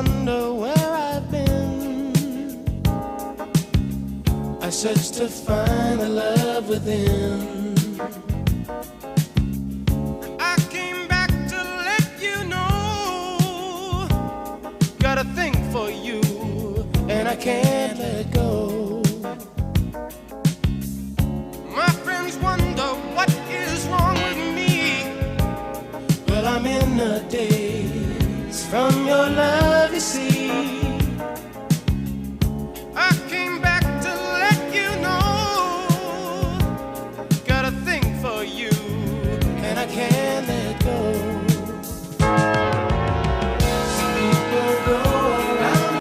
wonder where I've been. I search to find the love within. I came back to let you know, got a thing for you, and I can't let go.